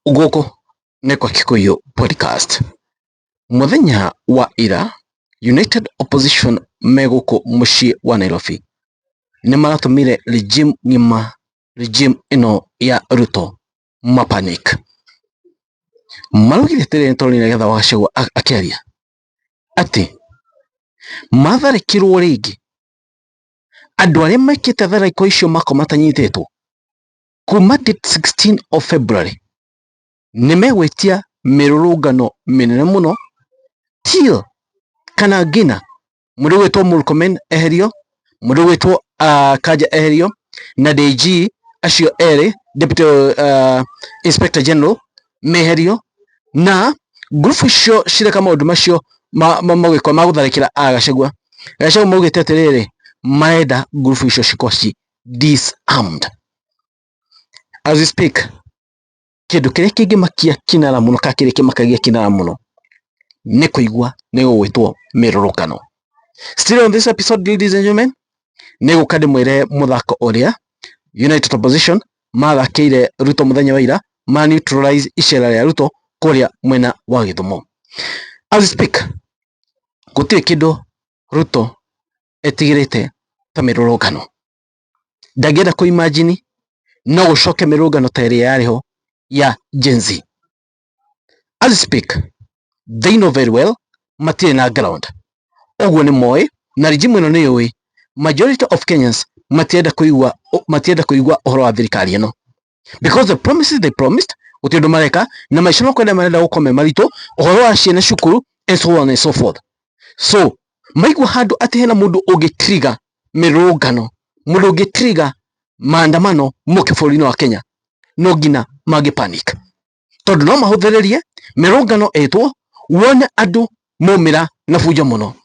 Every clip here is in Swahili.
Ugoko Neko Kikuyu podcast. Muthenya wa ira United Opposition meguko mushie wa Nairobi nimaratumire regime ino ya Ruto mapanic. Marugire tere ntori negetha wagacagua akiaria ati matharikirwo ringi andu aria mekite thariko icio makomatanyitetwo kuma date 16 of February nimegwetia mirurungano minene muno till kana ngina mundu wetwo Murkomen eherio, mundu wetwo Kaja eherio na DG acio eri Deputy Inspector General meherio na group icio cireka maundu macio magwikwa magutharikira Gachagua maugite atiriri marenda group icio cikoci disarmed. As we speak, kindu kiria kingimakia Kinara muno ka kiria kimakagia Kinara muno ni kuigua ni gugwitwo mirurukano. Still on this episode, ladies and gentlemen, ni gukade mwire muthako uria United Opposition mathakiire Ruto muthenya wa ira ma neutralize icera ria Ruto kuria mwena wa Githumo. As we speak, gutire kindu Ruto etigirite ta mirurukano. Ndagenda ku imagine no gucoke mirurukano ta iria yariho ya Gen Z. As we speak, they know very well matire na ground. Oguo ni moe na regime ino ni yoi majority of Kenyans matienda kuigua uhoro wa thirikari ino, because the promises they promised utindu mareka na maisha no kwenda marenda gukome marito uhoro wa ciana cukuru and so on and so forth. So maigua handu ati hena mundu ugitrigger mirurungano, mundu ugitrigger maandamano muke bũrũri-inĩ wa Kenya, no ngina magi panic tondu no mahuthiririe mirurungano etwo wone andu maumira na fujo muno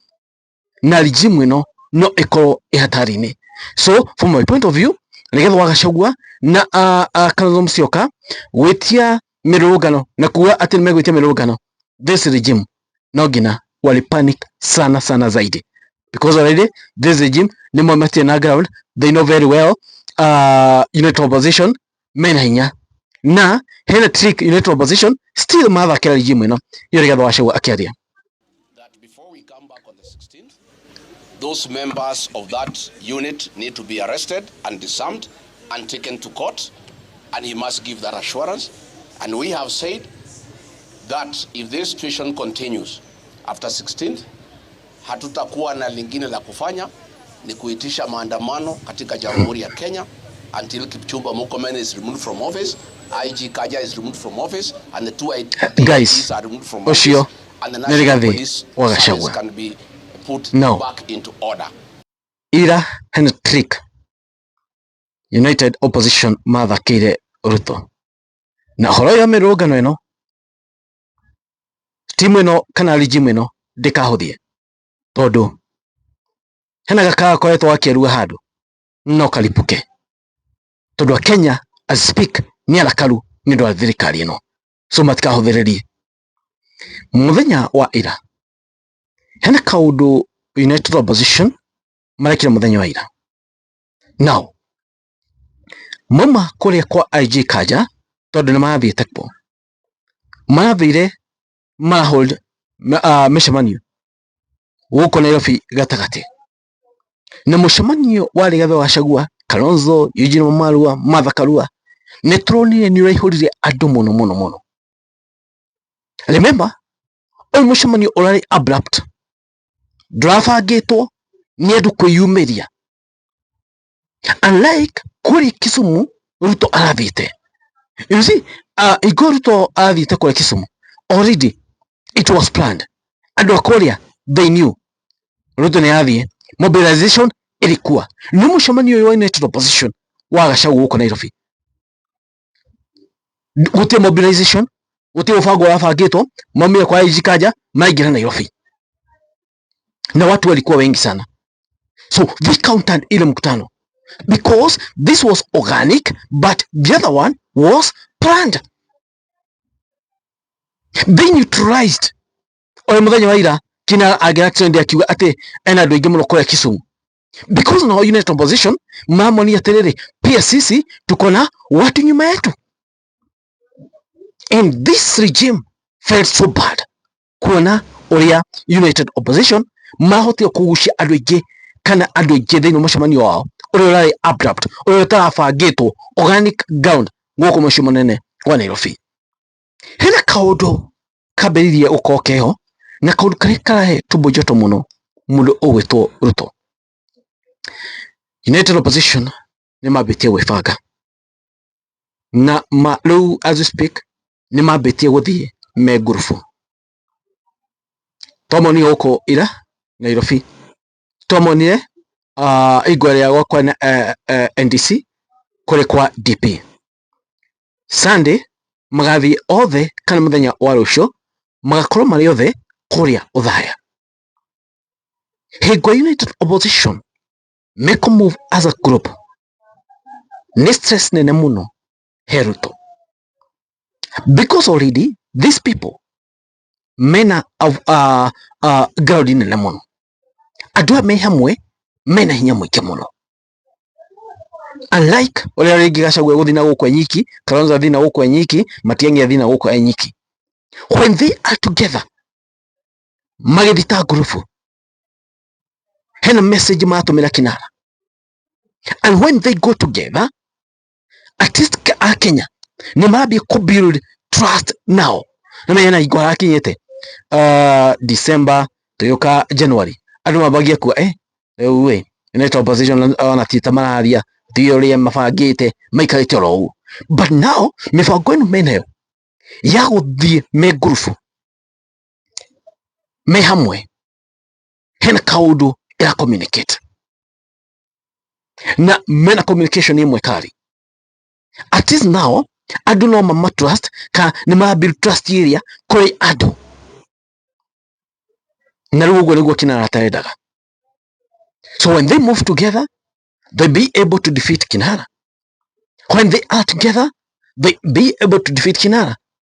na regime ino no ikorwo ihatari-ini. So from my point of view, nigetha Gachagua na Kalonzo Musyoka gwitia mirurungano na kuga ati nimegwitia mirurungano, this regime no ngina wali panic sana zaidi, because already this regime ni momatie na ground. They know very well United Opposition mena hinya na hena trick United Opposition still mathakira regime ino iyo nigetha Gachagua akiaria. Those members of that unit need to be arrested and disarmed and taken to court, and he must give that assurance. And we have said that if this situation continues after 16th, hatutakuwa na lingine la kufanya ni kuitisha maandamano katika Jamhuri ya Kenya until Kipchumba Murkomen is removed from office, IG Kaja is removed from office, and the two IGs are removed from office, and the National Police Service can be put back into order. Ira hena trick United Opposition mathakire Ruto na horo ya mirurungano ino timu ino kana regime ino ndikahuthie tondu hena gakaga koretwo akirua handu no kalipuke tondu Kenya as speak ni alakaru ni ndo thirikari ino, so matikahuthiririe. Muthenya wa ira hena kaundu United Opposition marekire muthenya wa ira. Now mama kuria kwa IG Kaja tondu ni mathiite kuo mathire hold mishemanio guko Nairobi gatagati na mushemanio wari gatho Gachagua, Kalonzo, Eugene Wamalwa, Martha Karua ni turonire ni uraihurire andu muno. Remember, oy mushemanio urari abrupt, drafagitwo ni andu kwiyumiria, unlike kuri Kisumu Ruto arathite. You see, Ruto arathite kuri Kisumu, already it was planned. Andu akoria they knew Ruto ni arathie, mobilization ilikuwa ni mushemanio wa United Opposition wa Gachagua huko Nairobi. Gutie mobilization, gutie ufango wafagitwo, mamia kwa IG Kaja maigira Nairobi na watu walikuwa wengi sana. So they counted ile mkutano because this was organic, but the other one was planned. They neutralized oyo muthenya wa ira Kinara agira trend akiuga ati ena andu aingi muno kwa Kisumu, because now United Opposition mamoni atiriri pia sisi tuko na watu nyuma yetu. And this regime felt so bad kuona uria United Opposition mahotire kugucia andu aingi kana andu aingi thiini mucemanio wao uria urari abrupt uria utarabangitwo organic ground guku mucio munene wa Nairobi. Hena kaundu kambiririe gukorwo keho na kaundu karia karahe tumbo joto muno mundu ugwitwo Ruto. United Opposition ni mambitie gwibanga na riu as we speak ni mambitie guthie me ngurubu. Twamonire guku ira Nairobi, twamonire igwa ria gwakwa na NDC kuri kwa DP. Sunday magathie othe kana muthenya wa rucio magakorwo mari othe kuria Uthaya. Higwa United Opposition make a move as a group ni stress nene muno he Ruto, because already these people mena ground nene muno, andu me hamwe mena hinya mwingi muno, unlike uria ringi Gachagua guthina guku enyiki, Kalonzo athina guku enyiki, Matiang'i athina guku enyiki. When they are together magithita group, hena message matumira kinara, and when they go together at least Kenya ni marabi ku build trust now. Na mena igwa akinyete December tuyoka January andu mabagia ku we United Opposition ona tita mararia theory mabangite maikarite ro. But now mibango ino menayo ya guthie me group me hamwe, hena kaundu ya communicate na mena communication imwe kari. At least now andu no mama trust ka ni ma build trust area kuri andu na rugo niguo Kinara ataendaga. So when they move together they be able to defeat Kinara. When they are together they be able to defeat Kinara.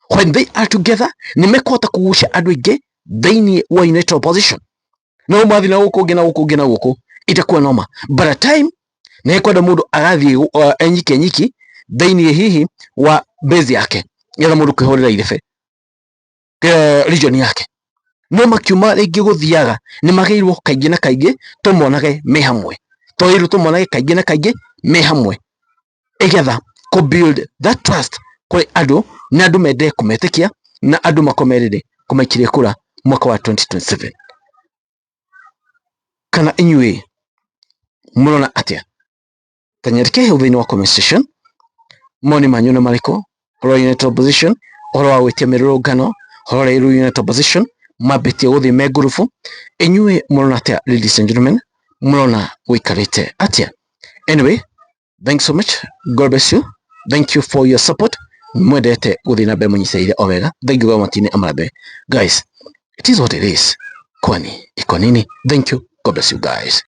When they are together ni mekota kugucia andu ingi thiini wa United Opposition. No mathi na guku ngina guku ngina guku itakuwa noma. By the time na kwenda mundu agathi enyiki thiini hihi wa base yake yetha mundu kwihorera irebe region yake, no makiuma ringi guthiaga ni magairwo kaingi na kaingi tumonage me hamwe, toiru tumonage kaingi na kaingi me hamwe igetha ku build that trust kuri andu na andu mende kumetikia na andu makomerere kumaikiria kura mwaka wa 2027. Kana inyue murona atia? Tanyarike hu thiini wa comment section moni manyu na mariko ro United Opposition oro wa gwitia mirurungano oro iru United Opposition mabitie guthie me ngurubu. Inyue murona atia ladies and gentlemen, murona wikarite atia? Anyway, thanks so much, God bless you, thank you for your support. Mwendete guthie na mbere munyiceire omega. Thank you Matine Amarabe guys, it is what it is, kwani iko nini? Thank you, God bless you guys.